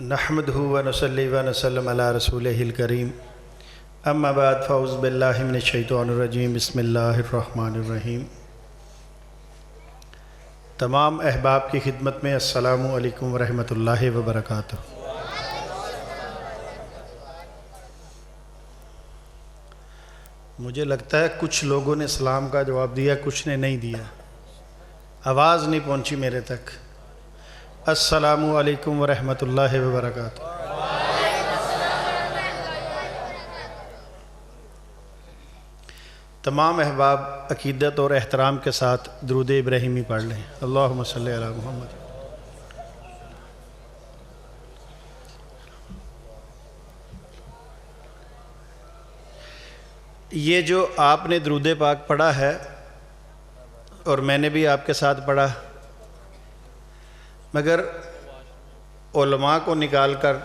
نحمدہ ونصلی ونسلم علی رسولہ الکریم اما بعد فاعوذ باللہ من الشیطان الرجیم بسم اللہ الرحمن الرحیم۔ تمام احباب کی خدمت میں السلام علیکم ورحمۃ اللہ وبرکاتہ۔ مجھے لگتا ہے کچھ لوگوں نے سلام کا جواب دیا، کچھ نے نہیں دیا، آواز نہیں پہنچی میرے تک۔ السلام علیکم ورحمۃ اللہ وبرکاتہ۔ تمام احباب عقیدت اور احترام کے ساتھ درود ابراہیمی پڑھ لیں۔ اللہم صلی علی محمد۔ یہ جو آپ نے درود پاک پڑھا ہے اور میں نے بھی آپ کے ساتھ پڑھا، مگر علماء کو نکال کر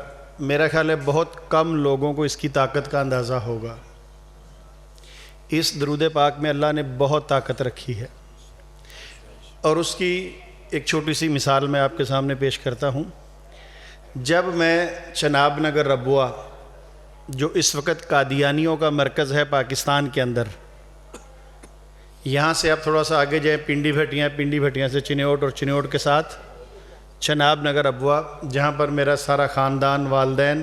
میرا خیال ہے بہت کم لوگوں کو اس کی طاقت کا اندازہ ہوگا۔ اس درود پاک میں اللہ نے بہت طاقت رکھی ہے، اور اس کی ایک چھوٹی سی مثال میں آپ کے سامنے پیش کرتا ہوں۔ جب میں چناب نگر ربوہ، جو اس وقت قادیانیوں کا مرکز ہے پاکستان کے اندر، یہاں سے آپ تھوڑا سا آگے جائیں، پنڈی بھٹیاں سے چنیوٹ، اور چنیوٹ کے ساتھ چناب نگر ربوہ، جہاں پر میرا سارا خاندان، والدین،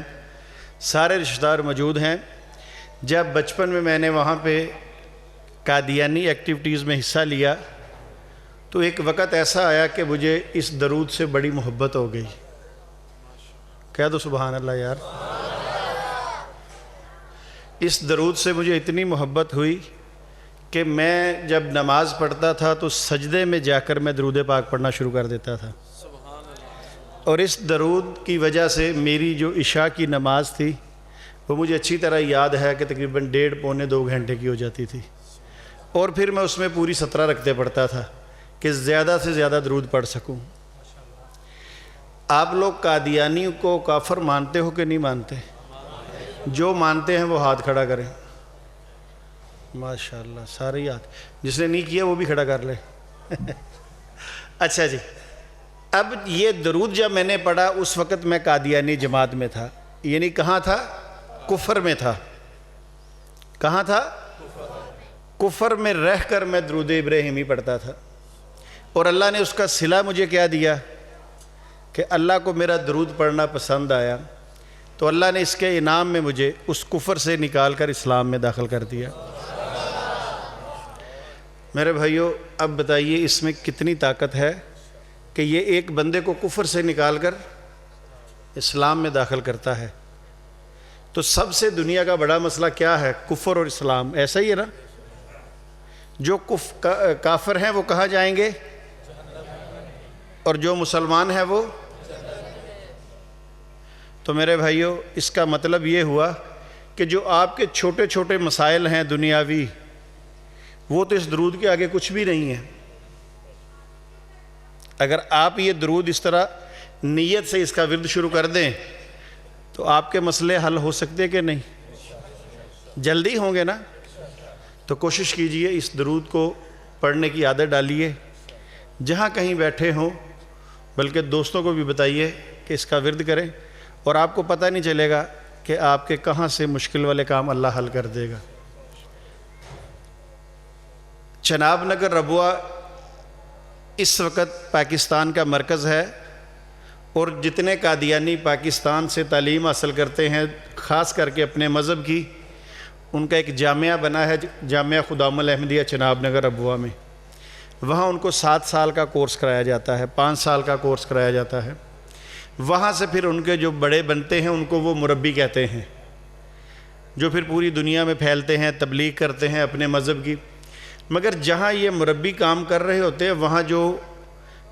سارے رشتہ دار موجود ہیں۔ جب بچپن میں نے وہاں پہ قادیانی ایکٹیویٹیز میں حصہ لیا تو ایک وقت ایسا آیا کہ مجھے اس درود سے بڑی محبت ہو گئی۔ کہہ دو سبحان اللہ یار۔ اس درود سے مجھے اتنی محبت ہوئی کہ میں جب نماز پڑھتا تھا تو سجدے میں جا کر میں درود پاک پڑھنا شروع کر دیتا تھا، اور اس درود کی وجہ سے میری جو عشاء کی نماز تھی وہ مجھے اچھی طرح یاد ہے کہ تقریباً 1.5-2 گھنٹے کی ہو جاتی تھی، اور پھر میں اس میں پوری 17 رکعتیں پڑھتا تھا کہ زیادہ سے زیادہ درود پڑھ سکوں۔ آپ لوگ قادیانی کو کافر مانتے ہو کہ نہیں مانتے؟ جو مانتے ہیں وہ ہاتھ کھڑا کریں۔ ماشاءاللہ سارے ہی ہاتھ، جس نے نہیں کیا وہ بھی کھڑا کر لے۔ اچھا جی، اب یہ درود جب میں نے پڑھا اس وقت میں قادیانی جماعت میں تھا، یعنی کہاں تھا؟ کفر میں تھا۔ کہاں تھا؟ کفر میں رہ کر میں درود ابراہیمی پڑھتا تھا، اور اللہ نے اس کا صلہ مجھے کیا دیا کہ اللہ کو میرا درود پڑھنا پسند آیا، تو اللہ نے اس کے انعام میں مجھے اس کفر سے نکال کر اسلام میں داخل کر دیا۔ میرے بھائیوں، اب بتائیے اس میں کتنی طاقت ہے کہ یہ ایک بندے کو کفر سے نکال کر اسلام میں داخل کرتا ہے۔ تو سب سے دنیا کا بڑا مسئلہ کیا ہے؟ کفر اور اسلام، ایسا ہی ہے نا؟ جو کافر ہیں وہ کہاں جائیں گے؟ اور جو مسلمان ہیں وہ؟ تو میرے بھائیوں، اس کا مطلب یہ ہوا کہ جو آپ کے چھوٹے چھوٹے مسائل ہیں دنیاوی، وہ تو اس درود کے آگے کچھ بھی نہیں ہے۔ اگر آپ یہ درود اس طرح نیت سے اس کا ورد شروع کر دیں تو آپ کے مسئلے حل ہو سکتے کہ نہیں؟ جلدی ہوں گے نا؟ تو کوشش کیجئے اس درود کو پڑھنے کی عادت ڈالیے، جہاں کہیں بیٹھے ہوں، بلکہ دوستوں کو بھی بتائیے کہ اس کا ورد کریں، اور آپ کو پتہ نہیں چلے گا کہ آپ کے کہاں سے مشکل والے کام اللہ حل کر دے گا۔ چناب نگر ربوہ اس وقت پاکستان کا مرکز ہے، اور جتنے قادیانی پاکستان سے تعلیم حاصل کرتے ہیں، خاص کر کے اپنے مذہب کی، ان کا ایک جامعہ بنا ہے، جامعہ خدام الاحمدیہ چناب نگر ربوہ میں۔ وہاں ان کو 7 سال کا کورس کرایا جاتا ہے، 5 سال کا کورس کرایا جاتا ہے۔ وہاں سے پھر ان کے جو بڑے بنتے ہیں ان کو وہ مربی کہتے ہیں، جو پھر پوری دنیا میں پھیلتے ہیں، تبلیغ کرتے ہیں اپنے مذہب کی۔ مگر جہاں یہ مربی کام کر رہے ہوتے ہیں، وہاں جو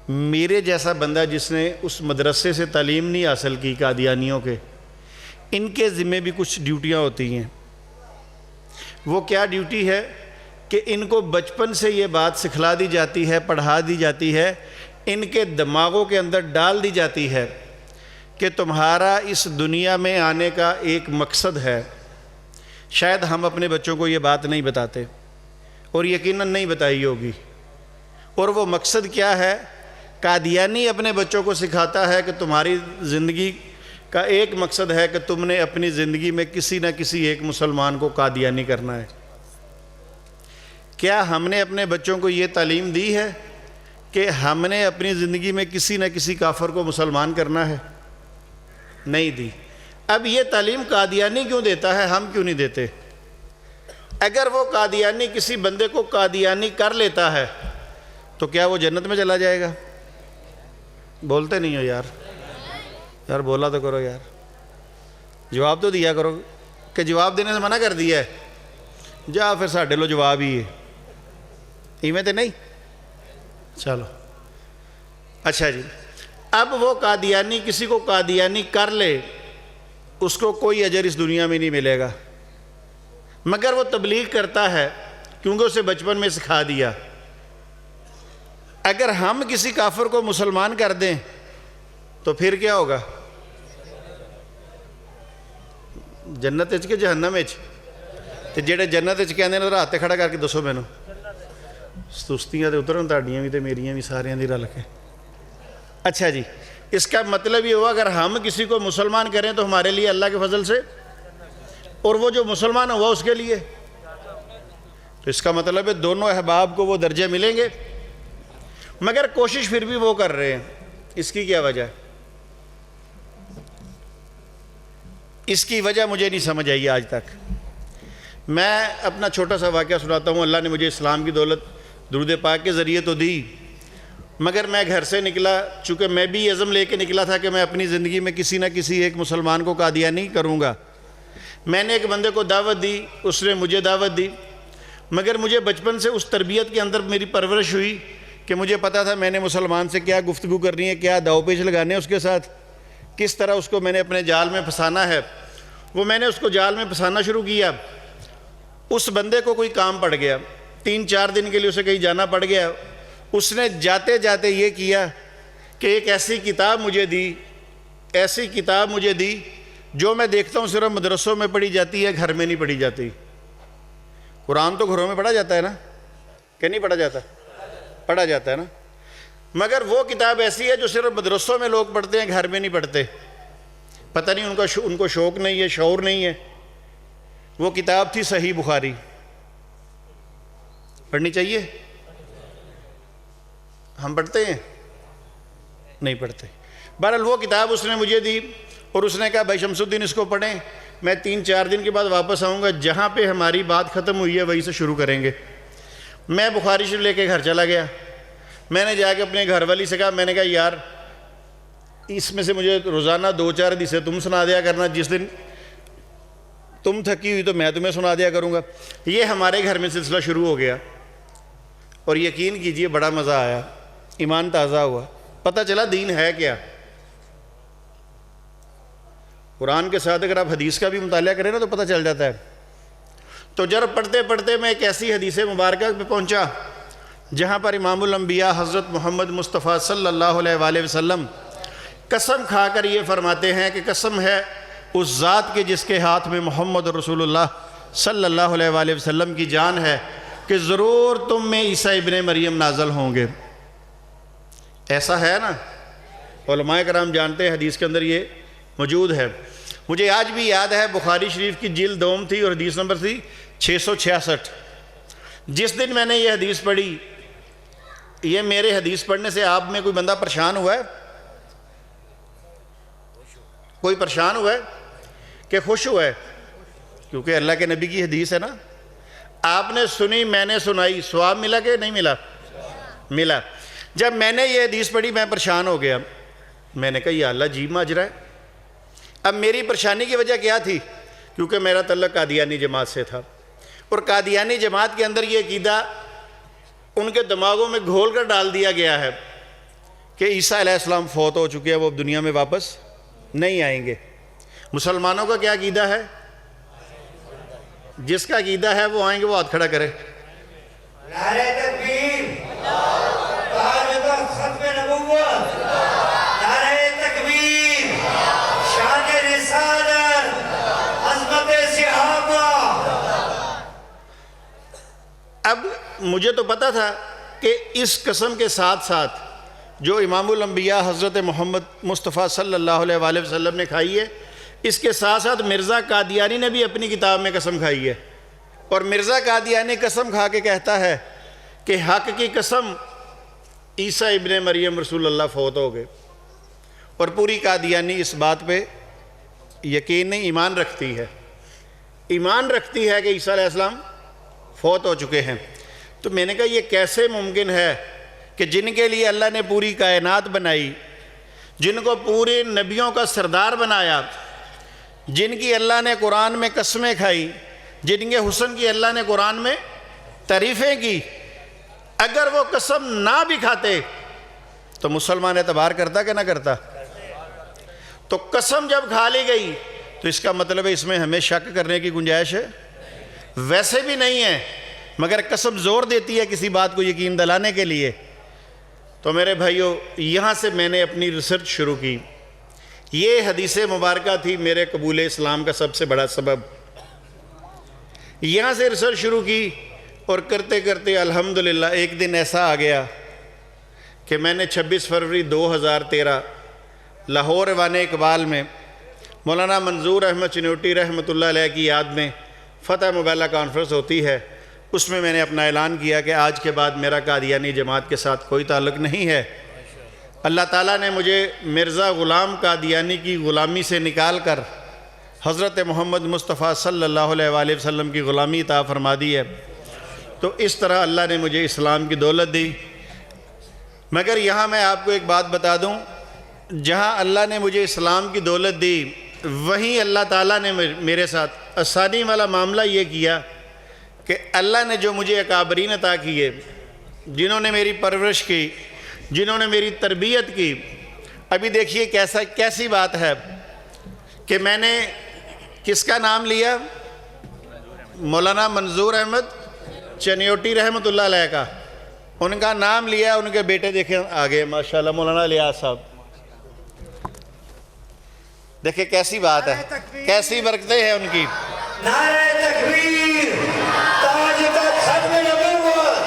میرے جیسا بندہ جس نے اس مدرسے سے تعلیم نہیں حاصل کی قادیانیوں کے، ان کے ذمہ بھی کچھ ڈیوٹیاں ہوتی ہیں۔ وہ کیا ڈیوٹی ہے کہ ان کو بچپن سے یہ بات سکھلا دی جاتی ہے، پڑھا دی جاتی ہے، ان کے دماغوں کے اندر ڈال دی جاتی ہے کہ تمہارا اس دنیا میں آنے کا ایک مقصد ہے۔ شاید ہم اپنے بچوں کو یہ بات نہیں بتاتے، اور یقیناً نہیں بتائی ہوگی، اور وہ مقصد کیا ہے؟ قادیانی اپنے بچوں کو سکھاتا ہے کہ تمہاری زندگی کا ایک مقصد ہے کہ تم نے اپنی زندگی میں کسی نہ کسی ایک مسلمان کو قادیانی کرنا ہے۔ کیا ہم نے اپنے بچوں کو یہ تعلیم دی ہے کہ ہم نے اپنی زندگی میں کسی نہ کسی کافر کو مسلمان کرنا ہے؟ نہیں دی۔ اب یہ تعلیم قادیانی کیوں دیتا ہے، ہم کیوں نہیں دیتے؟ اگر وہ قادیانی کسی بندے کو قادیانی کر لیتا ہے تو کیا وہ جنت میں چلا جائے گا؟ بولتے نہیں ہو یار بولا تو کرو یار، جواب تو دیا کرو، کہ جواب دینے سے منع کر دیا ہے، جا پھر ساڈے لو جواب ہی ہے، ایویں تے نہیں؟ چلو اچھا جی، اب وہ قادیانی کسی کو قادیانی کر لے، اس کو کوئی اجر اس دنیا میں نہیں ملے گا، مگر وہ تبلیغ کرتا ہے کیونکہ اسے بچپن میں سکھا دیا۔ اگر ہم کسی کافر کو مسلمان کر دیں تو پھر کیا ہوگا؟ جنت اچ کے جہنم اچ؟ تے جڑے جنت اچ کہندے نے ہاتھ کھڑا کر کے دسو مینوں، سستیاں تے اترن تہاڈیاں بھی تے میریاں بھی ساریاں دی رل کے۔ اچھا جی، اس کا مطلب یہ ہوا اگر ہم کسی کو مسلمان کریں تو ہمارے لیے اللہ کے فضل سے، اور وہ جو مسلمان ہوا اس کے لیے، تو اس کا مطلب ہے دونوں احباب کو وہ درجے ملیں گے، مگر کوشش پھر بھی وہ کر رہے ہیں۔ اس کی کیا وجہ ہے؟ اس کی وجہ مجھے نہیں سمجھ آئی آج تک۔ میں اپنا چھوٹا سا واقعہ سناتا ہوں۔ اللہ نے مجھے اسلام کی دولت درود پاک کے ذریعے تو دی، مگر میں گھر سے نکلا، چونکہ میں بھی عزم لے کے نکلا تھا کہ میں اپنی زندگی میں کسی نہ کسی ایک مسلمان کو قادیانی کروں گا۔ میں نے ایک بندے کو دعوت دی، اس نے مجھے دعوت دی، مگر مجھے بچپن سے اس تربیت کے اندر میری پرورش ہوئی کہ مجھے پتا تھا میں نے مسلمان سے کیا گفتگو کرنی ہے، کیا داؤ پیچ لگانے ہیں اس کے ساتھ، کس طرح اس کو میں نے اپنے جال میں پھنسانا ہے۔ وہ میں نے اس کو جال میں پھنسانا شروع کیا۔ اس بندے کو کوئی کام پڑ گیا، 3-4 دن کے لیے اسے کہیں جانا پڑ گیا۔ اس نے جاتے جاتے یہ کیا کہ ایک ایسی کتاب مجھے دی جو میں دیکھتا ہوں صرف مدرسوں میں پڑھی جاتی ہے، گھر میں نہیں پڑھی جاتی۔ قرآن تو گھروں میں پڑھا جاتا ہے نا، کہ نہیں پڑھا جاتا؟ پڑھا جاتا ہے نا، مگر وہ کتاب ایسی ہے جو صرف مدرسوں میں لوگ پڑھتے ہیں، گھر میں نہیں پڑھتے۔ پتہ نہیں ان کو شوق نہیں ہے، شعور نہیں ہے۔ وہ کتاب تھی صحیح بخاری۔ پڑھنی چاہیے؟ ہم پڑھتے ہیں؟ نہیں پڑھتے۔ بہرحال وہ کتاب اس نے مجھے دی اور اس نے کہا بھائی شمس الدین اس کو پڑھیں، میں 3-4 دن کے بعد واپس آؤں گا، جہاں پہ ہماری بات ختم ہوئی ہے وہیں سے شروع کریں گے۔ میں بخاری شریف لے کے گھر چلا گیا۔ میں نے جا کے اپنے گھر والی سے کہا، میں نے کہا یار اس میں سے مجھے روزانہ 2-4 حدیثیں تم سنا دیا کرنا، جس دن تم تھکی ہوئی تو میں تمہیں سنا دیا کروں گا۔ یہ ہمارے گھر میں سلسلہ شروع ہو گیا اور یقین کیجئے بڑا مزہ آیا، ایمان تازہ ہوا، پتہ چلا دین ہے کیا۔ قرآن کے ساتھ اگر آپ حدیث کا بھی مطالعہ کریں نا تو پتہ چل جاتا ہے۔ تو جب پڑھتے پڑھتے میں ایک ایسی حدیث مبارکہ پہ پہنچا جہاں پر امام الانبیاء حضرت محمد مصطفیٰ صلی اللہ علیہ وآلہ وسلم قسم کھا کر یہ فرماتے ہیں کہ قسم ہے اس ذات کے جس کے ہاتھ میں محمد رسول اللہ صلی اللہ علیہ وآلہ وسلم کی جان ہے کہ ضرور تم میں عیسیٰ ابن مریم نازل ہوں گے۔ ایسا ہے نا، علماء کرام جانتے ہیں، حدیث کے اندر یہ موجود ہے۔ مجھے آج بھی یاد ہے، بخاری شریف کی جلد دوم تھی اور حدیث نمبر تھی 666۔ جس دن میں نے یہ حدیث پڑھی، یہ میرے حدیث پڑھنے سے آپ میں کوئی بندہ پریشان ہوا ہے؟ کوئی پریشان ہوا ہے کہ خوش ہوا ہے؟ کیونکہ اللہ کے نبی کی حدیث ہے نا، آپ نے سنی، میں نے سنائی، ثواب ملا کہ نہیں ملا؟ ملا۔ جب میں نے یہ حدیث پڑھی میں پریشان ہو گیا۔ میں نے کہا یا اللہ عجیب ماجرا ہے۔ اب میری پریشانی کی وجہ کیا تھی؟ کیونکہ میرا تعلق قادیانی جماعت سے تھا، اور قادیانی جماعت کے اندر یہ عقیدہ ان کے دماغوں میں گھول کر ڈال دیا گیا ہے کہ عیسیٰ علیہ السلام فوت ہو چکے ہیں، وہ اب دنیا میں واپس نہیں آئیں گے۔ مسلمانوں کا کیا عقیدہ ہے؟ جس کا عقیدہ ہے وہ آئیں گے، وہ ہاتھ کھڑا کرے۔ نعرہ تکبیر، ختم نبوت، نعرہ تکبیر، شان رسالت، عظمت صحابہ۔ اب مجھے تو پتا تھا کہ اس قسم کے ساتھ ساتھ جو امام الانبیاء حضرت محمد مصطفیٰ صلی اللہ علیہ وآلہ وسلم نے کھائی ہے، اس کے ساتھ ساتھ مرزا قادیانی نے بھی اپنی کتاب میں قسم کھائی ہے، اور مرزا قادیانی قسم کھا کے کہتا ہے کہ حق کی قسم عیسیٰ ابن مریم رسول اللہ فوت ہو گئے، اور پوری قادیانی اس بات پہ یقین نہیں، ایمان رکھتی ہے کہ عیسیٰ علیہ السلام فوت ہو چکے ہیں۔ تو میں نے کہا یہ کیسے ممکن ہے کہ جن کے لیے اللہ نے پوری کائنات بنائی، جن کو پورے نبیوں کا سردار بنایا، جن کی اللہ نے قرآن میں قسمیں کھائی، جن کے حسن کی اللہ نے قرآن میں تعریفیں کی، اگر وہ قسم نہ بھی کھاتے تو مسلمان اعتبار کرتا کہ نہ کرتا؟ تو قسم جب کھا لی گئی تو اس کا مطلب ہے اس میں ہمیں شک کرنے کی گنجائش ہے؟ ویسے بھی نہیں ہے، مگر قسم زور دیتی ہے کسی بات کو یقین دلانے کے لیے۔ تو میرے بھائیو، یہاں سے میں نے اپنی ریسرچ شروع کی۔ یہ حدیث مبارکہ تھی میرے قبول اسلام کا سب سے بڑا سبب۔ یہاں سے ریسرچ شروع کی اور کرتے کرتے الحمدللہ ایک دن ایسا آ گیا کہ میں نے 26 فروری 2013 لاہور ایوان اقبال میں مولانا منظور احمد چنوٹی رحمۃ اللہ علیہ کی یاد میں فتح مبینہ کانفرنس ہوتی ہے، اس میں نے اپنا اعلان کیا کہ آج کے بعد میرا قادیانی جماعت کے ساتھ کوئی تعلق نہیں ہے۔ اللہ تعالیٰ نے مجھے مرزا غلام قادیانی کی غلامی سے نکال کر حضرت محمد مصطفیٰ صلی اللہ علیہ وآلہ وسلم کی غلامی عطا فرما دی ہے۔ تو اس طرح اللہ نے مجھے اسلام کی دولت دی۔ مگر یہاں میں آپ کو ایک بات بتا دوں، جہاں اللہ نے مجھے اسلام کی دولت دی، وہیں اللہ تعالیٰ نے میرے ساتھ آسانی والا معاملہ یہ کیا کہ اللہ نے جو مجھے اکابرین عطا کیے، جنہوں نے میری پرورش کی، جنہوں نے میری تربیت کی۔ ابھی دیکھیے کیسی بات ہے کہ میں نے کس کا نام لیا؟ مولانا منظور احمد چنیوٹی رحمۃ اللہ علیہ کا، ان کا نام لیا۔ ان کے بیٹے دیکھیں آگے ماشاءاللہ مولانا الیاس صاحب، دیکھیں کیسی بات ہے، کیسی برکتیں ہیں ان کی۔ نعرہ تکبیر، تاج تخت ختم نبوت،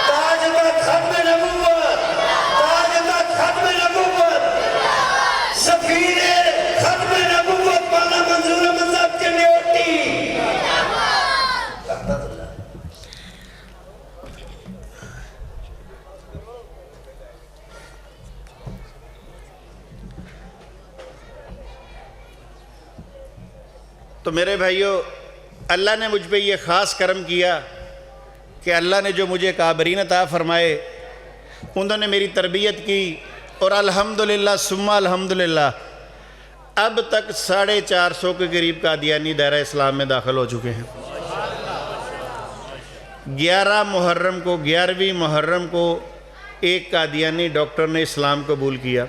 تاج تخت ختم نبوت، تاج تخت ختم نبوت، سفیر ختم نبوت مولانا منظور احمد صاحب چنیوٹی۔ تو میرے بھائیو، اللہ نے مجھ پہ یہ خاص کرم کیا کہ اللہ نے جو مجھے قابرین عطا فرمائے، انہوں نے میری تربیت کی، اور الحمدللہ ثم الحمدللہ اب تک 450 کے قریب قادیانی دائرہ اسلام میں داخل ہو چکے ہیں۔ 11ویں محرم کو ایک قادیانی ڈاکٹر نے اسلام قبول کیا،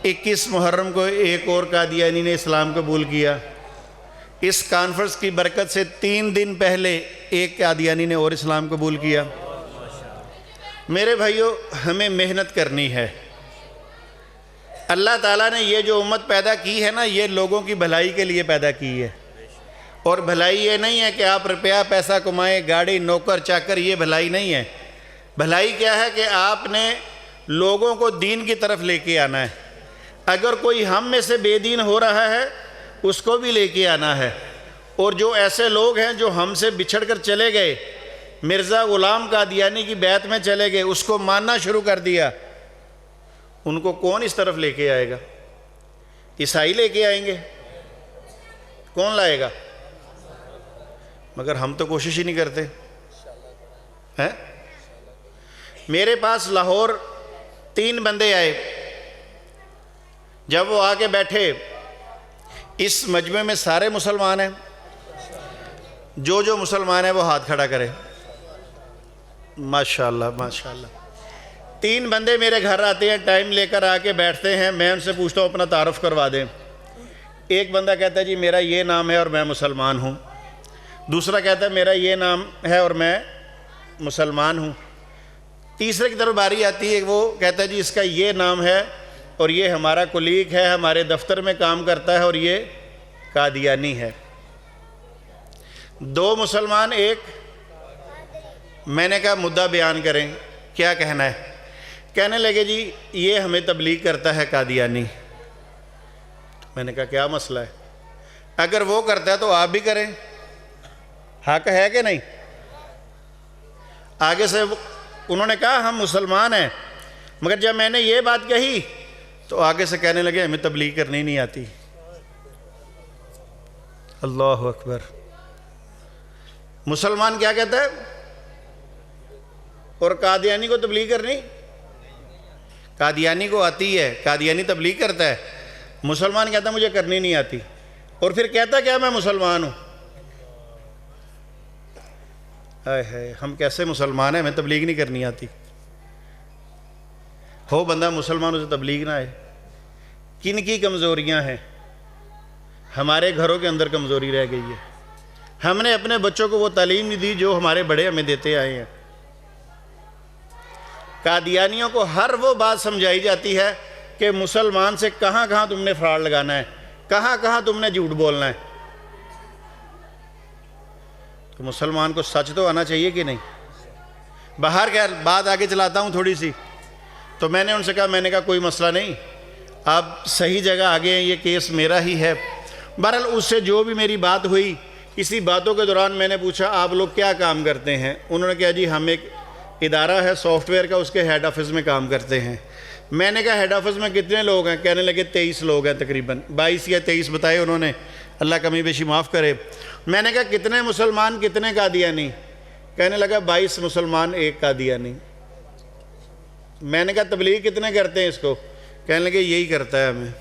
21 محرم کو ایک اور قادیانی نے اسلام قبول کیا۔ اس کانفرنس کی برکت سے 3 دن پہلے ایک قادیانی نے اور اسلام قبول کیا۔ میرے بھائیو، ہمیں محنت کرنی ہے۔ اللہ تعالیٰ نے یہ جو امت پیدا کی ہے نا، یہ لوگوں کی بھلائی کے لیے پیدا کی ہے، اور بھلائی یہ نہیں ہے کہ آپ روپیہ پیسہ کمائیں، گاڑی نوکر چاکر، یہ بھلائی نہیں ہے۔ بھلائی کیا ہے کہ آپ نے لوگوں کو دین کی طرف لے کے آنا ہے۔ اگر کوئی ہم میں سے بے دین ہو رہا ہے، اس کو بھی لے کے آنا ہے۔ اور جو ایسے لوگ ہیں جو ہم سے بچھڑ کر چلے گئے، مرزا غلام قادیانی کی بیعت میں چلے گئے، اس کو ماننا شروع کر دیا، ان کو کون اس طرف لے کے آئے گا؟ عیسائی لے کے آئیں گے؟ کون لائے گا؟ مگر ہم تو کوشش ہی نہیں کرتے ہیں۔ میرے پاس لاہور 3 بندے آئے، جب وہ آ کے بیٹھے، اس مجمع میں سارے مسلمان ہیں، جو مسلمان ہے وہ ہاتھ کھڑا کرے۔ ماشاءاللہ ماشاءاللہ۔ 3 بندے میرے گھر آتے ہیں، ٹائم لے کر آ کے بیٹھتے ہیں، میں ان سے پوچھتا ہوں اپنا تعارف کروا دیں۔ ایک بندہ کہتا ہے جی میرا یہ نام ہے اور میں مسلمان ہوں، دوسرا کہتا ہے میرا یہ نام ہے اور میں مسلمان ہوں، تیسرے کی طرف باری آتی ہے، وہ کہتا ہے جی اس کا یہ نام ہے اور یہ ہمارا کولیگ ہے، ہمارے دفتر میں کام کرتا ہے اور یہ قادیانی ہے۔ 2 مسلمان، ایک۔ میں نے کہا مدعا بیان کریں، کیا کہنا ہے؟ کہنے لگے جی یہ ہمیں تبلیغ کرتا ہے قادیانی۔ میں نے کہا کیا مسئلہ ہے؟ اگر وہ کرتا ہے تو آپ بھی کریں، حق ہے کہ نہیں؟ آگے سے انہوں نے کہا ہم مسلمان ہیں، مگر جب میں نے یہ بات کہی تو آگے سے کہنے لگے ہمیں تبلیغ کرنی نہیں آتی۔ اللہ اکبر۔ مسلمان کیا کہتا ہے؟ اور قادیانی کو تبلیغ کرنی؟ قادیانی کو آتی ہے، قادیانی تبلیغ کرتا ہے، مسلمان کہتا ہے مجھے کرنی نہیں آتی، اور پھر کہتا کیا میں مسلمان ہوں۔ ہم کیسے مسلمان ہیں؟ ہمیں تبلیغ نہیں کرنی آتی۔ ہو بندہ مسلمان اسے تبلیغ نہ آئے۔ کن کی کمزوریاں ہیں؟ ہمارے گھروں کے اندر کمزوری رہ گئی ہے، ہم نے اپنے بچوں کو وہ تعلیم نہیں دی جو ہمارے بڑے ہمیں دیتے آئے ہیں۔ قادیانیوں کو ہر وہ بات سمجھائی جاتی ہے کہ مسلمان سے کہاں کہاں تم نے فراڈ لگانا ہے، کہاں کہاں تم نے جھوٹ بولنا ہے۔ تو مسلمان کو سچ تو آنا چاہیے کہ نہیں؟ باہر کیا بات آگے چلاتا ہوں تھوڑی سی، تو میں نے ان سے کہا، میں نے کہا کوئی مسئلہ نہیں، آپ صحیح جگہ آگے ہیں، یہ کیس میرا ہی ہے۔ بہرحال اس سے جو بھی میری بات ہوئی، اسی باتوں کے دوران میں نے پوچھا آپ لوگ کیا کام کرتے ہیں؟ انہوں نے کہا جی ہم ایک ادارہ ہے سافٹ ویئر کا، اس کے ہیڈ آفس میں کام کرتے ہیں۔ میں نے کہا ہیڈ آفس میں کتنے لوگ ہیں؟ کہنے لگے 23 لوگ ہیں تقریباً، 22 یا 23 بتائے انہوں نے، اللہ کمی بیشی معاف کرے۔ میں نے کہا کتنے مسلمان کتنے قادیانی؟ کہنے لگا 22 مسلمان 1 قادیانی۔ میں نے کہا تبلیغ کتنے کرتے ہیں اس کو؟ کہنے لگے یہی کرتا ہے ہمیں۔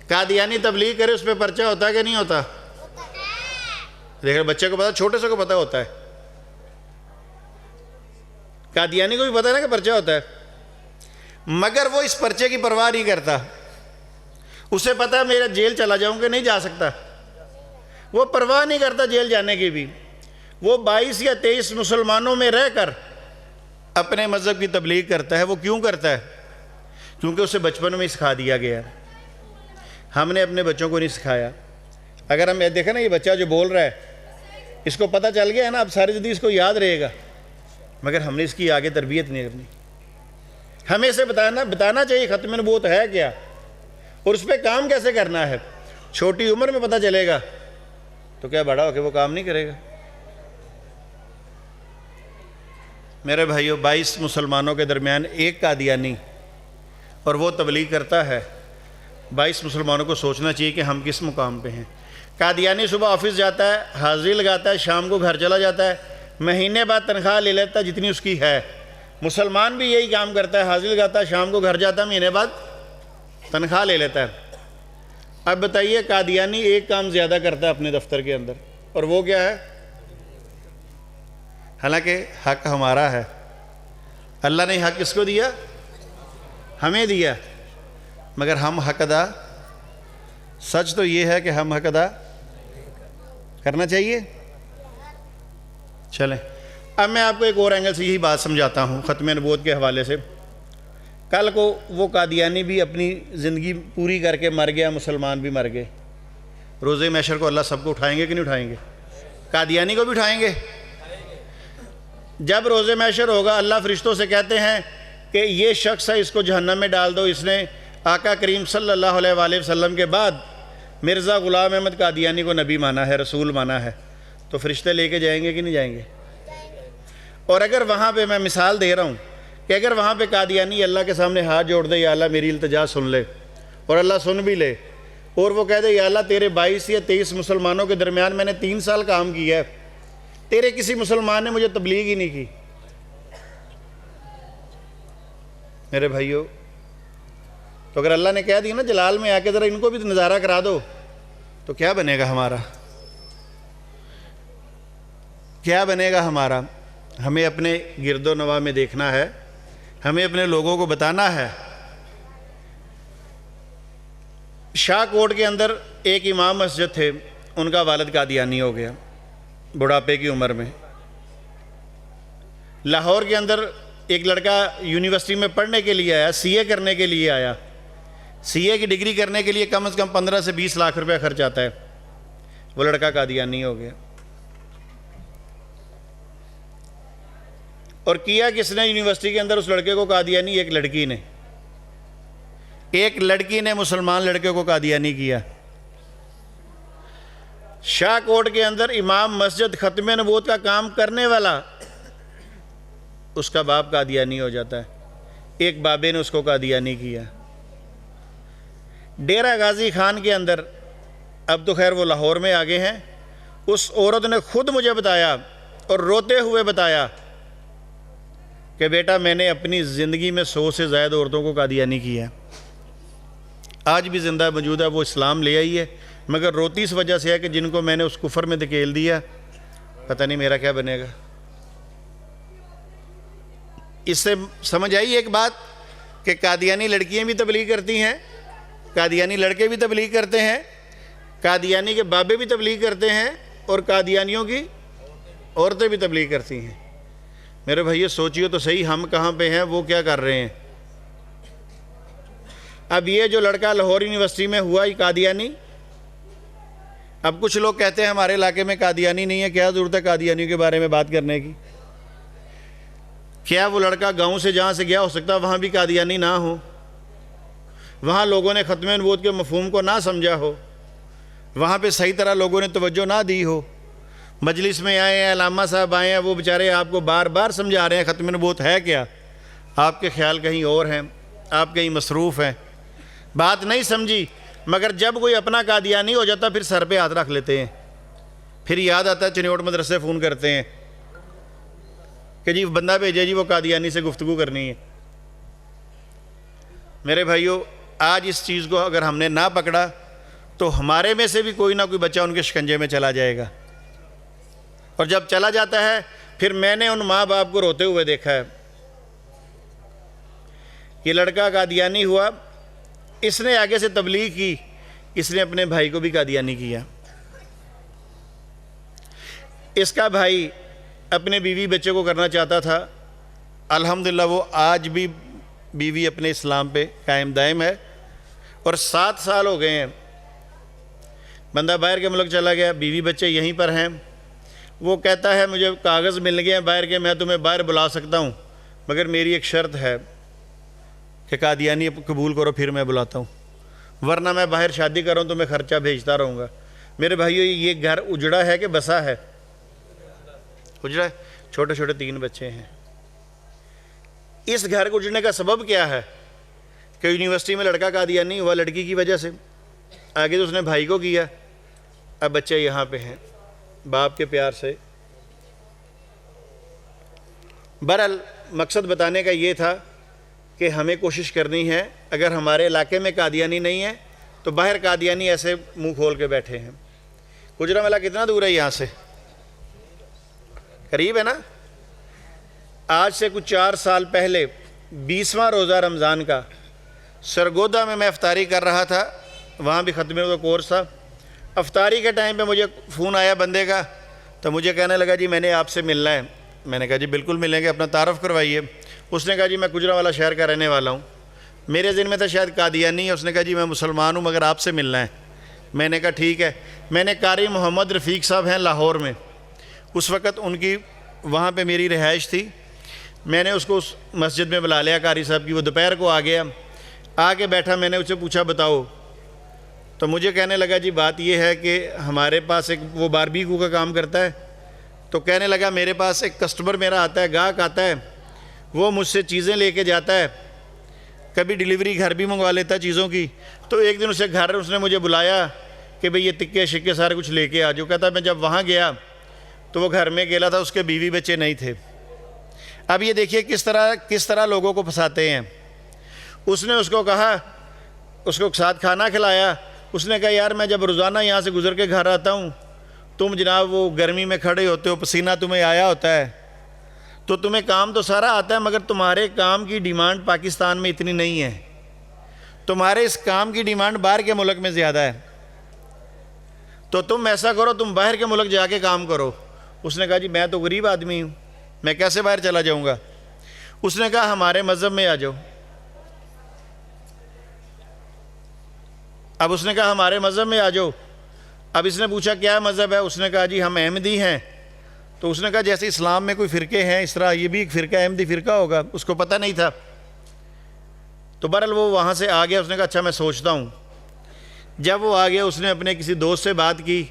قادیانی تبلیغ کرے اس پہ پرچہ ہوتا ہے کہ نہیں ہوتا؟ دیکھیں بچے کو پتا، چھوٹے سے کو پتا ہوتا ہے، قادیانی کو بھی پتا ہے نا کہ پرچہ ہوتا ہے، مگر وہ اس پرچے کی پرواہ نہیں کرتا۔ اسے پتا ہے میرا جیل چلا جاؤں کہ نہیں جا سکتا، وہ پرواہ نہیں کرتا جیل جانے کی بھی۔ وہ 22 یا 23 مسلمانوں میں رہ کر اپنے مذہب کی تبلیغ کرتا ہے۔ وہ کیوں کرتا ہے؟ کیونکہ اسے بچپن میں سکھا دیا گیا۔ ہم نے اپنے بچوں کو نہیں سکھایا۔ اگر ہم دیکھیں نا یہ بچہ جو بول رہا ہے، اس کو پتہ چل گیا ہے نا، اب ساری زندگی اس کو یاد رہے گا، مگر ہم نے اس کی آگے تربیت نہیں کرنی۔ ہمیں اسے بتانا چاہیے ختم نبوت ہے کیا، اور اس پہ کام کیسے کرنا ہے۔ چھوٹی عمر میں پتہ چلے گا تو کیا بڑا ہو کے وہ کام نہیں کرے گا؟ میرے بھائیو، 22 مسلمانوں کے درمیان 1 قادیانی، اور وہ تبلیغ کرتا ہے۔ 22 مسلمانوں کو سوچنا چاہیے کہ ہم کس مقام پہ ہیں۔ قادیانی صبح آفس جاتا ہے، حاضری لگاتا ہے، شام کو گھر چلا جاتا ہے، مہینے بعد تنخواہ لے لیتا ہے جتنی اس کی ہے۔ مسلمان بھی یہی کام کرتا ہے، حاضری لگاتا ہے، شام کو گھر جاتا ہے، مہینے بعد تنخواہ لے لیتا ہے۔ اب بتائیے قادیانی ایک کام زیادہ کرتا ہے اپنے دفتر کے اندر، اور وہ کیا ہے؟ حالانکہ حق ہمارا ہے، اللہ نے حق کس کو دیا؟ ہمیں دیا، مگر ہم حق ادا، سچ تو یہ ہے کہ ہم حق ادا کرنا چاہیے۔ چلیں اب میں آپ کو ایک اور اینگل سے یہی بات سمجھاتا ہوں ختم نبوت کے حوالے سے۔ کل کو وہ قادیانی بھی اپنی زندگی پوری کر کے مر گیا، مسلمان بھی مر گئے، روزے محشر کو اللہ سب کو اٹھائیں گے کہ نہیں اٹھائیں گے؟ قادیانی کو بھی اٹھائیں گے۔ جب روزے محشر ہوگا، اللہ فرشتوں سے کہتے ہیں کہ یہ شخص ہے، اس کو جہنم میں ڈال دو، اس نے آقا کریم صلی اللہ علیہ وآلہ وسلم کے بعد مرزا غلام احمد قادیانی کو نبی مانا ہے، رسول مانا ہے، تو فرشتے لے کے جائیں گے کہ نہیں جائیں گے؟ اور اگر وہاں پہ، میں مثال دے رہا ہوں کہ اگر وہاں پہ قادیانی اللہ کے سامنے ہاتھ جوڑ دے، یا اللہ میری التجا سن لے، اور اللہ سن بھی لے، اور وہ کہہ دے یا اللہ تیرے 22 یا 23 مسلمانوں کے درمیان میں نے 3 سال کام کیا ہے، تیرے کسی مسلمان نے مجھے تبلیغ ہی نہیں کی۔ میرے بھائیو، تو اگر اللہ نے کہہ دیا نا جلال میں آ کے ذرا ان کو بھی نظارہ کرا دو، تو کیا بنے گا ہمارا؟ کیا بنے گا ہمارا؟ ہمیں اپنے گرد و نواح میں دیکھنا ہے، ہمیں اپنے لوگوں کو بتانا ہے۔ شاہ کوٹ کے اندر ایک امام مسجد تھے، ان کا والد قادیانی ہو گیا بڑھاپے کی عمر میں۔ لاہور کے اندر ایک لڑکا یونیورسٹی میں پڑھنے کے لیے آیا، سی اے کرنے کے لیے آیا۔ سی اے کی ڈگری کرنے کے لیے کم از کم 15 سے 20 لاکھ روپے خرچ آتا ہے، وہ لڑکا قادیانی ہو گیا۔ اور کیا کس نے یونیورسٹی کے اندر اس لڑکے کو قادیانی؟ ایک لڑکی نے مسلمان لڑکے کو قادیانی کیا۔ شاہ کوٹ کے اندر امام مسجد ختم نبوت کا کام کرنے والا، اس کا باپ قادیانی ہو جاتا ہے، ایک بابے نے اس کو قادیانی کیا۔ ڈیرہ غازی خان کے اندر، اب تو خیر وہ لاہور میں آگے ہیں، اس عورت نے خود مجھے بتایا اور روتے ہوئے بتایا کہ بیٹا میں نے اپنی زندگی میں 100 سے زائد عورتوں کو قادیانی کیا ہے۔ آج بھی زندہ موجود ہے، وہ اسلام لے آئی ہے، مگر روتی اس وجہ سے ہے کہ جن کو میں نے اس کفر میں دھکیل دیا، پتہ نہیں میرا کیا بنے گا۔ اس سے سمجھ آئی ایک بات کہ قادیانی لڑکیاں بھی تبلیغ کرتی ہیں، قادیانی لڑکے بھی تبلیغ کرتے ہیں، قادیانی کے بابے بھی تبلیغ کرتے ہیں، اور قادیانیوں کی عورتیں بھی تبلیغ کرتی ہیں۔ میرے بھائیو سوچیو تو صحیح، ہم کہاں پہ ہیں، وہ کیا کر رہے ہیں۔ اب یہ جو لڑکا لاہور یونیورسٹی میں ہوا یہ قادیانی، اب کچھ لوگ کہتے ہیں ہمارے علاقے میں قادیانی نہیں ہے، کیا ضرورت ہے قادیانیوں کے بارے میں بات کرنے کی؟ کیا وہ لڑکا گاؤں سے جہاں سے گیا، ہو سکتا ہے وہاں بھی قادیانی نہ ہو، وہاں لوگوں نے ختم نبوت کے مفہوم کو نہ سمجھا ہو، وہاں پہ صحیح طرح لوگوں نے توجہ نہ دی ہو۔ مجلس میں آئے ہیں، علامہ صاحب آئے ہیں، وہ بیچارے آپ کو بار بار سمجھا رہے ہیں ختم نبوت ہے کیا، آپ کے خیال کہیں اور ہیں، آپ کہیں مصروف ہیں، بات نہیں سمجھی۔ مگر جب کوئی اپنا قادیانی ہو جاتا پھر سر پہ ہاتھ رکھ لیتے ہیں، پھر یاد آتا ہے چنیوٹ مدرسے فون کرتے ہیں کہ جی بندہ بھیجے جی وہ قادیانی سے گفتگو کرنی ہے۔ میرے بھائیو آج اس چیز کو اگر ہم نے نہ پکڑا تو ہمارے میں سے بھی کوئی نہ کوئی بچہ ان کے شکنجے میں چلا جائے گا، اور جب چلا جاتا ہے پھر میں نے ان ماں باپ کو روتے ہوئے دیکھا ہے۔ یہ لڑکا قادیانی ہوا، اس نے آگے سے تبلیغ کی، اس نے اپنے بھائی کو بھی قادیانی کیا۔ اس کا بھائی اپنے بیوی بچے کو کرنا چاہتا تھا، الحمدللہ وہ آج بھی بیوی اپنے اسلام پہ قائم دائم ہے، اور 7 سال ہو گئے ہیں۔ بندہ باہر کے ملک چلا گیا، بیوی بچے یہیں پر ہیں، وہ کہتا ہے مجھے کاغذ مل گئے ہیں باہر کے، میں تمہیں باہر بلا سکتا ہوں، مگر میری ایک شرط ہے کہ قادیانی قبول کرو پھر میں بلاتا ہوں، ورنہ میں باہر شادی کروں تو میں خرچہ بھیجتا رہوں گا۔ میرے بھائیو یہ گھر اجڑا ہے کہ بسا ہے؟ اجڑا ہے، چھوٹے چھوٹے 3 بچے ہیں۔ اس گھر کو اجڑنے کا سبب کیا ہے؟ کہ یونیورسٹی میں لڑکا قادیانی ہوا لڑکی کی وجہ سے، آگے تو اس نے بھائی کو کیا، اب بچے یہاں پہ ہیں باپ کے پیار سے۔ بہرحال مقصد بتانے کا یہ تھا کہ ہمیں کوشش کرنی ہے، اگر ہمارے علاقے میں قادیانی نہیں ہے تو باہر قادیانی ایسے منہ کھول کے بیٹھے ہیں۔ گجرانوالہ کتنا دور ہے یہاں سے؟ قریب ہے نا؟ آج سے کچھ 4 سال پہلے 20واں روزہ رمضان کا سرگودا میں افطاری کر رہا تھا، وہاں بھی ختم کا کورس تھا۔ افطاری کے ٹائم پہ مجھے فون آیا بندے کا، تو مجھے کہنے لگا جی میں نے آپ سے ملنا ہے۔ میں نے کہا جی بالکل ملیں گے، اپنا تعارف کروائیے۔ اس نے کہا جی میں گجرانوالہ شہر کا رہنے والا ہوں۔ میرے ذہن میں تھا شاید قادیانی ہے، اس نے کہا جی میں مسلمان ہوں مگر آپ سے ملنا ہے۔ میں نے کہا ٹھیک ہے۔ میں نے قاری محمد رفیق صاحب ہیں لاہور میں، اس وقت ان کی وہاں پہ میری رہائش تھی، میں نے اس کو اس مسجد میں بلا لیا قاری صاحب کی۔ وہ دوپہر کو آ گیا، آ کے بیٹھا، میں نے اس سے پوچھا بتاؤ، تو مجھے کہنے لگا جی بات یہ ہے کہ ہمارے پاس ایک وہ باربیکیو کا کام کرتا ہے، تو کہنے لگا میرے پاس ایک کسٹمر میرا آتا ہے، گاہک آتا ہے، وہ مجھ سے چیزیں لے کے جاتا ہے، کبھی ڈیلیوری گھر بھی منگوا لیتا ہے چیزوں کی۔ تو ایک دن اسے گھر اس نے مجھے بلایا کہ بھئی یہ تکے شکے سارے کچھ لے کے آ جو۔ کہتا میں جب وہاں گیا تو وہ گھر میں اکیلا تھا، اس کے بیوی بچے نہیں تھے۔ اب یہ دیکھیے کس طرح لوگوں کو پھنساتے ہیں۔ اس نے اس کو کہا، اس کو ساتھ کھانا کھلایا، اس نے کہا یار میں جب روزانہ یہاں سے گزر کے گھر آتا ہوں، تم جناب وہ گرمی میں کھڑے ہوتے ہو، پسینہ تمہیں آیا ہوتا ہے، تو تمہیں کام تو سارا آتا ہے مگر تمہارے کام کی ڈیمانڈ پاکستان میں اتنی نہیں ہے، تمہارے اس کام کی ڈیمانڈ باہر کے ملک میں زیادہ ہے، تو تم ایسا کرو تم باہر کے ملک جا کے کام کرو۔ اس نے کہا جی میں تو غریب آدمی ہوں، میں کیسے باہر چلا جاؤں گا؟ اس نے کہا ہمارے مذہب میں آ جاؤ۔ اب اس نے کہا ہمارے مذہب میں آ جاؤ۔ اب اس نے پوچھا کیا مذہب ہے؟ اس نے کہا جی ہم احمدی ہیں تو اس نے کہا جیسے اسلام میں کوئی فرقے ہیں اس طرح یہ بھی ایک فرقہ احمدی فرقہ ہوگا، اس کو پتہ نہیں تھا۔ تو بہرحال وہ وہاں سے آ گیا، اس نے کہا اچھا میں سوچتا ہوں۔ جب وہ آ گیا اس نے اپنے کسی دوست سے بات کی،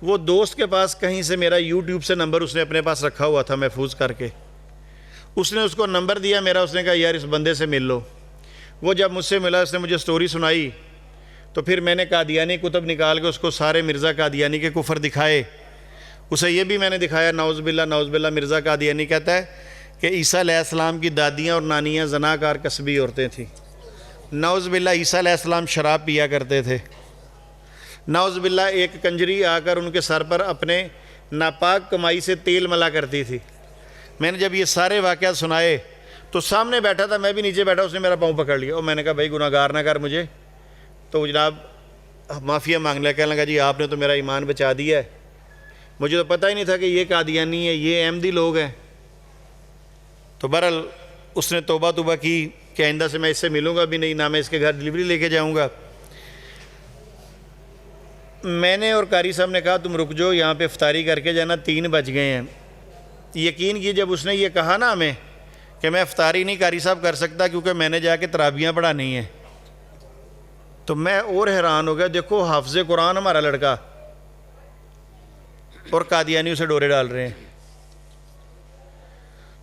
وہ دوست کے پاس کہیں سے میرا یوٹیوب سے نمبر اس نے اپنے پاس رکھا ہوا تھا محفوظ کر کے، اس نے اس کو نمبر دیا میرا، اس نے کہا یار اس بندے سے مل لو۔ وہ جب مجھ سے ملا اس نے مجھے سٹوری سنائی، تو پھر میں نے قادیانی کتب نکال کے اس کو سارے مرزا قادیانی کے کفر دکھائے۔ اسے یہ بھی میں نے دکھایا، نعوذ باللہ مرزا قادیانی کہتا ہے کہ عیسیٰ علیہ السلام کی دادیاں اور نانیاں زناکار کسبی عورتیں تھیں۔ نعوذ باللہ عیسیٰ علیہ السلام شراب پیا کرتے تھے۔ نعوذ باللہ ایک کنجری آ کر ان کے سر پر اپنے ناپاک کمائی سے تیل ملا کرتی تھی۔ میں نے جب یہ سارے واقعات سنائے تو سامنے بیٹھا تھا، میں بھی نیچے بیٹھا، اس نے میرا پاؤں پکڑ لیا اور میں نے کہا بھائی گناہ گار نہ کر مجھے۔ تو جناب معافیہ مانگ لیا، کہنے لگا جی آپ نے تو میرا ایمان بچا دیا ہے، مجھے تو پتہ ہی نہیں تھا کہ یہ قادیانی ہے، یہ احمدی لوگ ہیں۔ تو بہرحال اس نے توبہ کی کہ آئندہ سے میں اس سے ملوں گا بھی نہیں، نہ میں اس کے گھر ڈلیوری لے کے جاؤں گا۔ میں نے اور قاری صاحب نے کہا تم رک جاؤ یہاں پہ افطاری کر کے جانا، 3 بج گئے ہیں۔ یقین کی جب اس نے یہ کہا نا ہمیں کہ میں افطاری نہیں قاری صاحب کر سکتا کیونکہ میں نے جا کے تراویحاں پڑھانی ہیں، تو میں اور حیران ہو گیا، دیکھو حافظ قرآن ہمارا لڑکا اور قادیانی اسے ڈورے ڈال رہے ہیں۔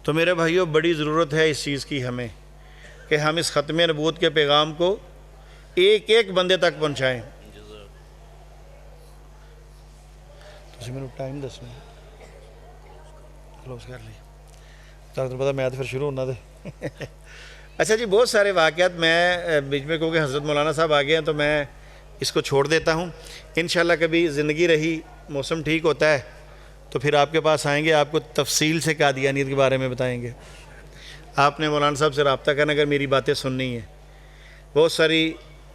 تو میرے بھائیوں بڑی ضرورت ہے اس چیز کی ہمیں کہ ہم اس ختم نبوت کے پیغام کو ایک ایک بندے تک پہنچائیں۔ ٹائم دسنا کلوز کر لی ڈاکٹر پتا میں تو پھر شروع ہونا تھے۔ اچھا جی بہت سارے واقعات میں بیچ میں کیونکہ حضرت مولانا صاحب آ گئے ہیں تو میں اس کو چھوڑ دیتا ہوں۔ انشاءاللہ کبھی زندگی رہی موسم ٹھیک ہوتا ہے تو پھر آپ کے پاس آئیں گے، آپ کو تفصیل سے قادیانیت کے بارے میں بتائیں گے۔ آپ نے مولانا صاحب سے رابطہ کرنا اگر میری باتیں سننی ہیں، بہت ساری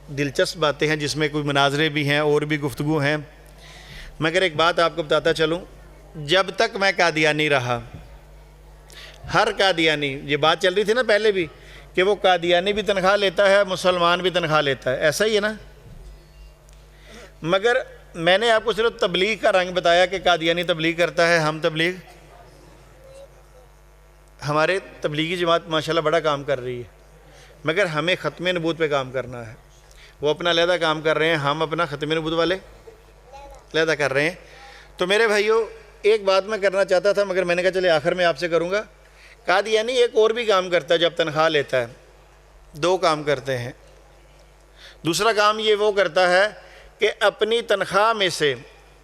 دلچسپ باتیں ہیں جس میں کوئی مناظرے بھی ہیں اور بھی گفتگو ہیں۔ مگر ایک بات آپ کو بتاتا چلوں، جب تک میں قادیانی رہا، ہر قادیانی، یہ بات چل رہی تھی نا پہلے بھی کہ وہ قادیانی بھی تنخواہ لیتا ہے، مسلمان بھی تنخواہ لیتا ہے، ایسا ہی ہے نا؟ مگر میں نے آپ کو صرف تبلیغ کا رنگ بتایا کہ قادیانی تبلیغ کرتا ہے، ہم تبلیغ، ہمارے تبلیغی جماعت ماشاءاللہ بڑا کام کر رہی ہے، مگر ہمیں ختم نبوت پہ کام کرنا ہے۔ وہ اپنا علیحدہ کام کر رہے ہیں، ہم اپنا ختم نبوت والے علیحدہ کر رہے ہیں۔ تو میرے بھائیوں ایک بات میں کرنا چاہتا تھا مگر میں نے کہا چلے آخر میں آپ سے کروں گا۔ قادیانی ایک اور بھی کام کرتا ہے جب تنخواہ لیتا ہے، 2 کام کرتے ہیں۔ دوسرا کام یہ وہ کرتا ہے کہ اپنی تنخواہ میں سے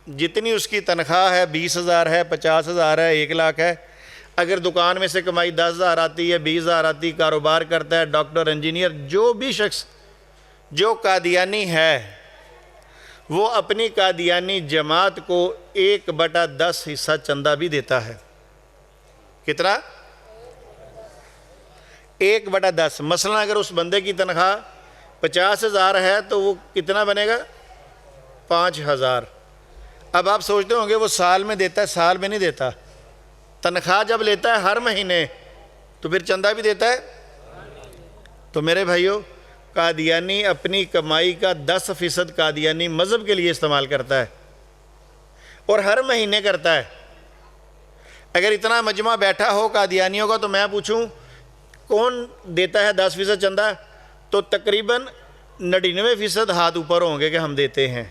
جتنی اس کی تنخواہ ہے، 20,000 ہے، 50,000 ہے، 1 لاکھ ہے، اگر دکان میں سے کمائی 10,000 آتی ہے، 20,000 آتی، کاروبار کرتا ہے، ڈاکٹر انجینئر، جو بھی شخص جو قادیانی ہے وہ اپنی قادیانی جماعت کو 1/10 حصہ چندہ بھی دیتا ہے۔ کتنا؟ 1/10۔ مثلا اگر اس بندے کی تنخواہ 50,000 ہے تو وہ کتنا بنے گا؟ 5,000۔ اب آپ سوچتے ہوں گے وہ سال میں دیتا ہے، سال میں نہیں دیتا، تنخواہ جب لیتا ہے ہر مہینے تو پھر چندہ بھی دیتا ہے۔ تو میرے بھائیوں قادیانی اپنی کمائی کا 10% قادیانی مذہب کے لیے استعمال کرتا ہے اور ہر مہینے کرتا ہے۔ اگر اتنا مجمع بیٹھا ہو قادیانیوں کا تو میں پوچھوں کون دیتا ہے 10% چندہ، تو تقریباً 99% ہاتھ اوپر ہوں گے کہ ہم دیتے ہیں۔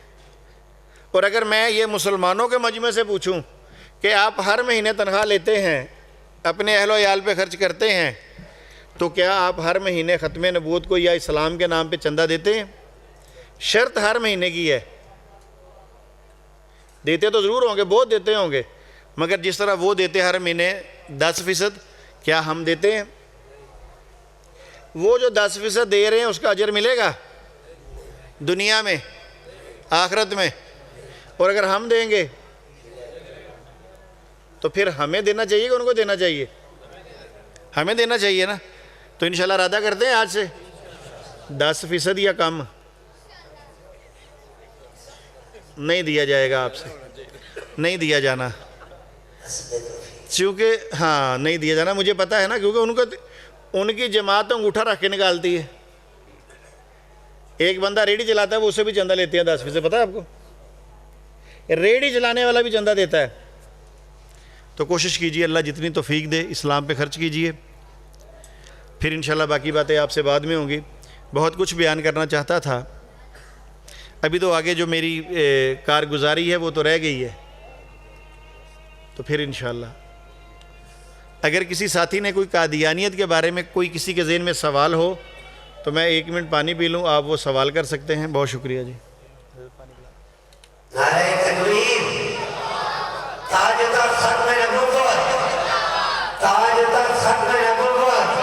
اور اگر میں یہ مسلمانوں کے مجمع سے پوچھوں کہ آپ ہر مہینے تنخواہ لیتے ہیں، اپنے اہل و عیال پہ خرچ کرتے ہیں، تو کیا آپ ہر مہینے ختم نبوت کو یا اسلام کے نام پہ چندہ دیتے ہیں؟ شرط ہر مہینے کی ہے۔ دیتے تو ضرور ہوں گے، بہت دیتے ہوں گے، مگر جس طرح وہ دیتے ہر مہینے 10%، کیا ہم دیتے ہیں؟ وہ جو 10% دے رہے ہیں اس کا اجر ملے گا دنیا میں، آخرت میں؟ اور اگر ہم دیں گے تو پھر ہمیں دینا چاہیے کہ ان کو دینا چاہیے؟ ہمیں دینا چاہیے نا۔ تو انشاءاللہ ارادہ کرتے ہیں آج سے 10% یا کم نہیں دیا جائے گا، آپ سے نہیں دیا جانا، چونکہ ہاں نہیں دیا جانا، مجھے پتا ہے نا، کیونکہ ان کی جماعت انگوٹھا رکھ کے نکالتی ہے۔ ایک بندہ ریڑھی چلاتا ہے، وہ اسے بھی چندہ لیتے ہیں 10%، پتا ہے آپ کو؟ ریڑھی چلانے والا بھی چندہ دیتا ہے، تو کوشش کیجئے اللہ جتنی توفیق دے اسلام پہ خرچ کیجئے. پھر انشاءاللہ باقی باتیں آپ سے بعد میں ہوں گی. بہت کچھ بیان کرنا چاہتا تھا, ابھی تو آگے جو میری کارگزاری ہے وہ تو رہ گئی ہے, تو پھر انشاءاللہ اگر کسی ساتھی نے کوئی قادیانیت کے بارے میں کوئی کسی کے ذہن میں سوال ہو تو میں 1 منٹ پانی پی لوں, آپ وہ سوال کر سکتے ہیں. بہت شکریہ جی. نعرہ تکبیر, تاجدار ختم نبوت, تاجدار ختم نبوت.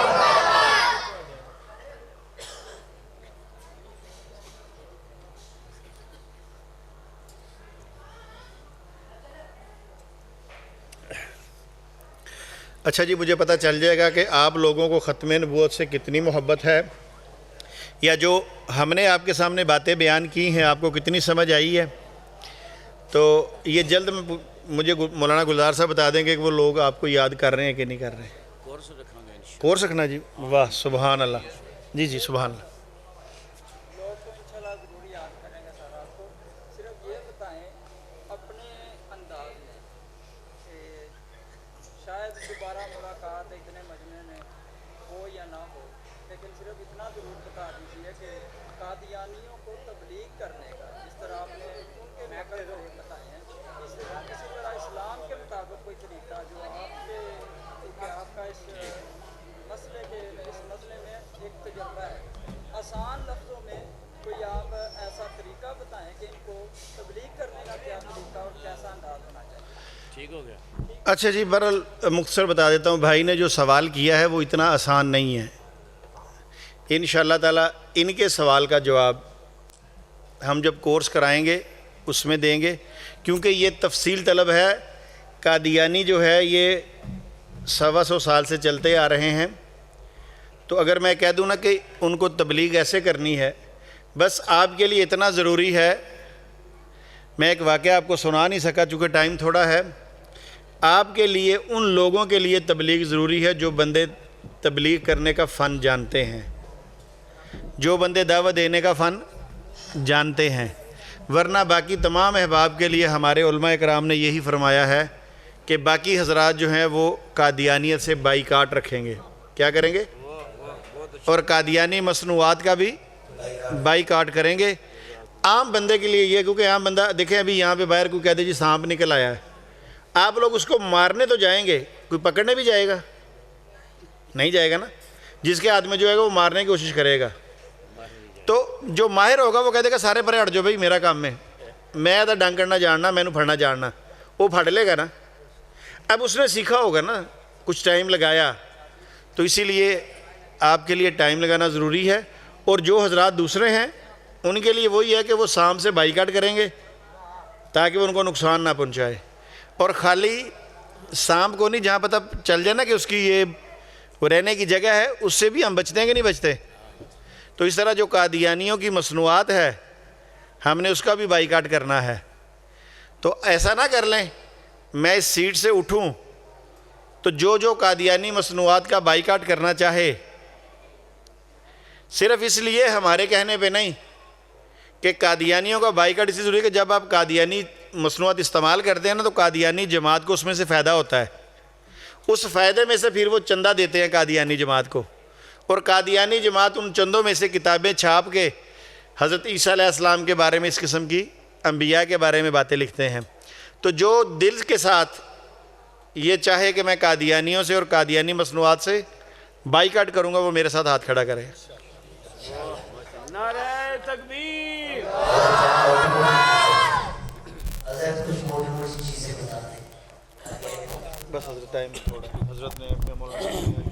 اچھا جی, مجھے پتہ چل جائے گا کہ آپ لوگوں کو ختم نبوت سے کتنی محبت ہے, یا جو ہم نے آپ کے سامنے باتیں بیان کی ہیں آپ کو کتنی سمجھ آئی ہے. تو یہ جلد مجھے مولانا گلزار صاحب بتا دیں گے کہ وہ لوگ آپ کو یاد کر رہے ہیں کہ نہیں کر رہے ہیں. کورس رکھنا جی, واہ سبحان اللہ. جی جی سبحان اللہ. لوگ تو انشاءاللہ ضرور یاد کریں گے سر آپ کو. صرف یہ بتائیں اپنے انداز میں کہ شاید دوبارہ ملاقات اتنے مجمع میں ہو یا نہ ہو, لیکن صرف اتنا ضرور بتا دیجیے کہ قادیانیوں کو تبلیغ کرنے کا جس طرح آپ نے ان کے مقصد بتائے ہیں, اسی طرح اسلام کے مطابق کوئی طریقہ جو آپ کے کہ آپ کا اس مسئلے میں ایک تجربہ ہے, آسان لفظوں میں کوئی آپ ایسا طریقہ بتائیں کہ ان کو تبلیغ کرنے کا کیا طریقہ اور کیسا انداز ہونا چاہیے. ٹھیک ہو گیا. اچھا جی, بہرحال مختصر بتا دیتا ہوں. بھائی نے جو سوال کیا ہے وہ اتنا آسان نہیں ہے. انشاءاللہ تعالی ان کے سوال کا جواب ہم جب کورس کرائیں گے اس میں دیں گے, کیونکہ یہ تفصیل طلب ہے. قادیانی جو ہے یہ 125 سال سے چلتے آ رہے ہیں, تو اگر میں کہہ دوں نا کہ ان کو تبلیغ ایسے کرنی ہے, بس آپ کے لیے اتنا ضروری ہے. میں ایک واقعہ آپ کو سنا نہیں سکا چونکہ ٹائم تھوڑا ہے. آپ کے لیے ان لوگوں کے لیے تبلیغ ضروری ہے جو بندے تبلیغ کرنے کا فن جانتے ہیں, جو بندے دعوت دینے کا فن جانتے ہیں. ورنہ باقی تمام احباب کے لیے ہمارے علماء اکرام نے یہی فرمایا ہے کہ باقی حضرات جو ہیں وہ قادیانیت سے بائیکاٹ رکھیں گے. کیا کریں گے؟ اور قادیانی مصنوعات کا بھی بائیکاٹ کریں گے. عام بندے کے لیے یہ, کیونکہ عام بندہ دیکھیں ابھی یہاں پہ باہر کوئی کہہ دے جی سانپ نکل آیا ہے, آپ لوگ اس کو مارنے تو جائیں گے, کوئی پکڑنے بھی جائے گا؟ نہیں جائے گا نا. جس کے ہاتھ میں جو ہے گا وہ مارنے کی کوشش کرے گا. تو جو ماہر ہوگا وہ کہہ دے گا سارے پرے ہٹ جو بھائی میرا کام میں تو ڈنگ کرنا جاننا, میں نے پھڑنا جاننا, وہ پھڑ لے گا نا. اب اس نے سیکھا ہوگا نا, کچھ ٹائم لگایا, تو اسی لیے آپ کے لیے ٹائم لگانا ضروری ہے. اور جو حضرات دوسرے ہیں ان کے لیے وہی ہے کہ وہ سانپ سے بائیکاٹ کریں گے تاکہ وہ ان کو نقصان نہ پہنچائے. اور خالی سانپ کو نہیں, جہاں پتہ چل جائے نا کہ اس کی یہ وہ رہنے کی جگہ ہے, اس سے بھی ہم بچتے ہیں کہ نہیں بچتے. تو اس طرح جو قادیانیوں کی مصنوعات ہے ہم نے اس کا بھی بائیکاٹ کرنا ہے. تو ایسا نہ کر لیں میں اس سیٹ سے اٹھوں تو جو قادیانی مصنوعات کا بائیکاٹ کرنا چاہے, صرف اس لیے ہمارے کہنے پہ نہیں کہ قادیانیوں کا بائیکاٹ اسی ضروری ہے کہ جب آپ قادیانی مصنوعات استعمال کرتے ہیں نا تو قادیانی جماعت کو اس میں سے فائدہ ہوتا ہے. اس فائدے میں سے پھر وہ چندہ دیتے ہیں قادیانی جماعت کو, اور قادیانی جماعت ان چندوں میں سے کتابیں چھاپ کے حضرت عیسیٰ علیہ السلام کے بارے میں اس قسم کی انبیاء کے بارے میں باتیں لکھتے ہیں. تو جو دل کے ساتھ یہ چاہے کہ میں قادیانیوں سے اور قادیانی مصنوعات سے بائیکاٹ کروں گا وہ میرے ساتھ ہاتھ کھڑا کرے. نعرہ تکبیر. حضرت کچھ موٹی چیزیں بتا دیں. بس حضرت ٹائم تھوڑا, حضرت نے اپنے مولانا